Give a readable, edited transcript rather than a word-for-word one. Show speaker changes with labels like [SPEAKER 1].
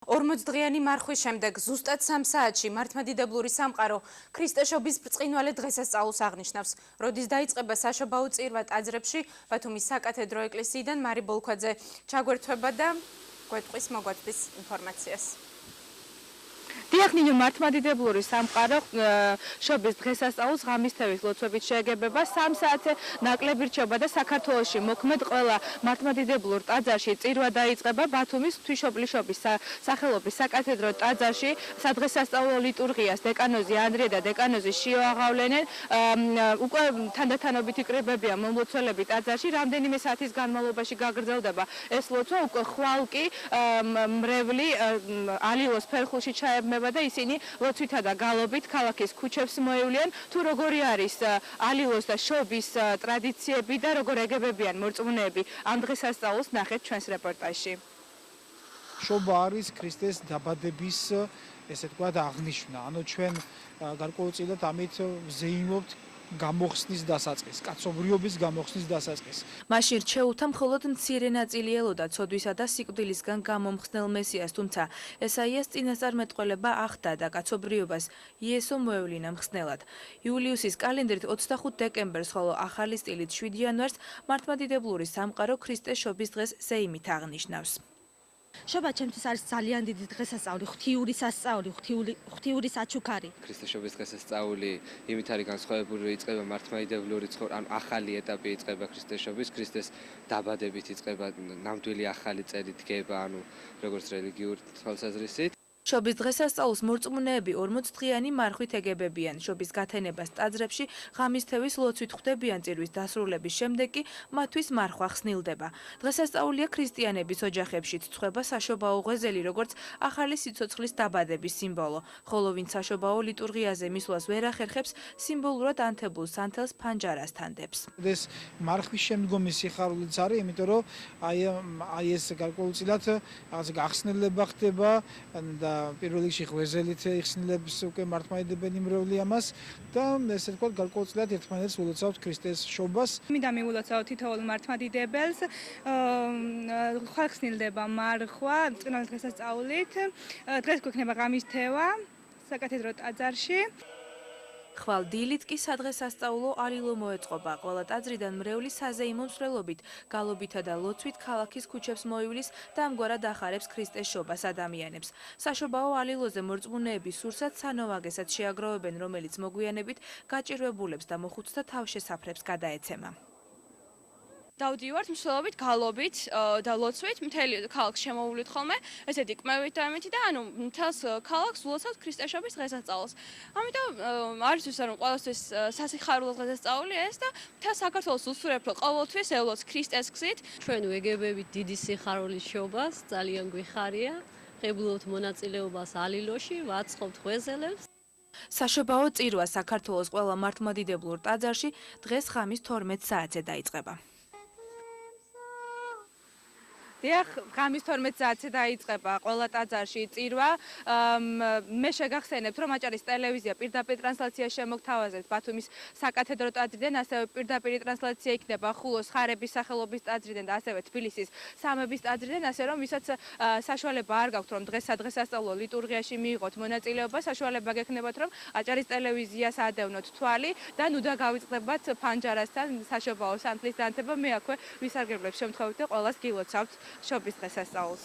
[SPEAKER 1] 40-დღიანი მარხვის შემდეგ ზუსტად 3 საათში მართლმადიდებლური სამყარო ქრისტეშობის ბრწყინვალე დღესასწაულს აღნიშნავს. როდის დაიწყება საშობაო წირვა ტაძრებში, ბათუმის საკათედრო ეკლესიიდან მარი ბოლქვაძე ჩაგვერთვება და გვეტყვის მოგვაწვის ინფორმაციას.
[SPEAKER 2] დიახნინო მართლმადიდებლური სამყარო შობის დღესასწაულს ღამისთევის ლოცვებით შეეგებება 3 საათზე ნაკლები რჩება და საქართველოში მოქმედ ყველა მართლმადიდებლურ ტაძარში წირვა დაიწყება. ბათუმის ღვთისმშობლიშობის სახელობის საკათედრო ტაძარში სადღესასწაულო ლიტურგიას დეკანოზი ანდრია და დეკანოზი შიო აღავლენენ. უკვე თანდათანობით იკრიბებიან მომლოცველები ტაძარში. რამდენიმე საათის განმავლობაში გაგრძელდება ეს ლოცვა. უკვე ხვალ კი მრევლი ალილოს ფერხულში ჩაებმება და ისინი ლოცვითა და გალობით ქალაქის ქუჩებს მოევლიან. თუ როგორი არის ალილოს და შობის ტრადიციები და როგორ ეგებებიან მორწმუნეები ამ დღესასწაულს ნახეთ ჩვენს რეპორტაჟში.
[SPEAKER 3] შობა არის ქრისტეს დაბადების ესე ვთქვათ აღნიშვნა. ანუ ჩვენ გარკვეულწილად ამით ვზეიმობთ გამოხსნის დასაწყისს, კაცობრიობის გამოხსნის დასაწყისს.
[SPEAKER 2] მაშინ რჩეულთა მხოლოდ მცირე ნაწილი ელოდა ცოდვისა და სიკვდილისგან გამომხსნელ მესიას, თუმცა ესაიას წინასწარმეტყველება ახდა და კაცობრიობას იესო მოევლინა მხსნელად. იულიუსის კალენდრით 25 დეკემბერს, ხოლო ახალი სტილით 7 იანვარს მართლმადიდებლური სამყარო ქრისტეს შობის დღეს ზეიმით აღნიშნავს.
[SPEAKER 4] შობა ჩემთვის არის ძალიან დიდი დღესასწაული, ღვთიური სასწაული, ღვთიური საჩუქარი.
[SPEAKER 5] ქრისტეს შობის დღესასწაული იმით არის განსხვავებული, რომ იწყება მართლმადიდებლური ანუ ახალი ეტაპი იწყება ქრისტეს შობის, ქრისტეს დაბადებით იწყება ნამდვილი ახალი წელი დგება, ანუ როგორც რელიგიური თვალსაზრისით.
[SPEAKER 2] შობის დღესასწაულს მორწმუნეები 40-დღიანი მარხვით ეგებებიან. შობის გათენებას ტაძრებში ღამისთევის ლოცვით ხვდებიან. წირვის დასრულების შემდეგ კი მათთვის მარხვა ხსნილდება. დღესასწაულია ქრისტიანების ოჯახებშიც ცხება საშობაო ღვეზელი, როგორც ახალი სიცოცხლის დაბადების სიმბოლო. ხოლო ვინც საშობაო ლიტურგიაზე მისვლას ვერ ახერხებს, სიმბოლურად ანთებულ სანთელს ფანჯარას თანდებს.
[SPEAKER 3] ეს მარხვის შემდგომი სიხარულიც არის, იმიტომ რომ აი ეს გარკვეულწილად რაღაცა გახსნილება ხდება და პირველ რიგში ღვეზელით იხსნილებს უკვე მართლმადიდებელი მრევლი ამას და ესე ვთქვათ გარკვეულწილად ერთმანეთს ულოცავთ ქრისტეს შობას.
[SPEAKER 6] მინდა მივულოცავ თითოეულ მართლმადიდებელს, ხალხსნილდება მარხვა წინვალე დღესასწაულით. დღეს გვექნება ღამისთევა საკათედრო ტაძარში.
[SPEAKER 2] ხვალ დილით კი სადღესასწაულო ალილო მოეწყობა. ყველა ტაძრიდან მრევლის საზეიმო მსვლელობით, გალობითა და ლოცვით ქალაქის ქუჩებს მოივლის და ამგვარად ახარებს ქრისტეს შობას ადამიანებს. საშობაო ალილოზე მორწმუნეები სურსათ სანოვაგესაც შეაგროვებენ, რომელიც მოგვიანებით გაჭირვებულებს და მოხუცთა თავშესაფრებს გადაეცემა.
[SPEAKER 6] დავდივართ მსვლელობით, გალობით და ლოცვით, მთელი ქალაქს შემოუვლით ხოლმე, ესეთი კმევით და ამით და ანუ მთელს ქალაქს ულოცავთ ქრისტეს შობის დღესასწაულს. ამიტომ არისთვის ანუ ყველასთვის სასიხარულო დღესასწაული ეს და მთელ საქართველოს უსურვებ, რომ ყოველთვის ევლოთ ქრისტეს გზით.
[SPEAKER 7] ჩვენ ვეგებებით დიდი სიხარულის შობას, ძალიან გვიხარია. ღებულობთ მონაწილეობას ალილოში, ვაწყობთ ღვეზელებს.
[SPEAKER 2] საშობაო წირვა საქართველოს ყველა მართლმადიდებლურ ტაძარში დღეს ღამის 12 საათზე დაიწყება.
[SPEAKER 6] დიახ, ღამის 12 საათზე დაიწყება ყველა ტაძარში წირვა. მე შეგახსენებთ, რომ აჭარის ტელევიზია პირდაპირ ტრანსლაციას შემოგთავაზებს ბათუმის საკათედრო ტაძრიდან, ასევე პირდაპირ ტრანსლაცია იქნება ხულოს ხარების სახელობის ტაძრიდან და ასევე თბილისის სამების ტაძრიდან, ასე რომ ვისაც საშუალება არ გაქვთ, რომ დღეს სადღესასწაულო ლიტურგიაში მიიღოთ მონაწილეობა, საშუალება გექნებათ, რომ აჭარის ტელევიზიას ადევნოთ თვალი და ნუ და გავიწყდებათ ფანჯარასთან საშობაო სანთლის დანთება. მე აქვე ვისარგებლებ შემთხვევით და ყველას გილოცავთ შობის დღესასწაულს.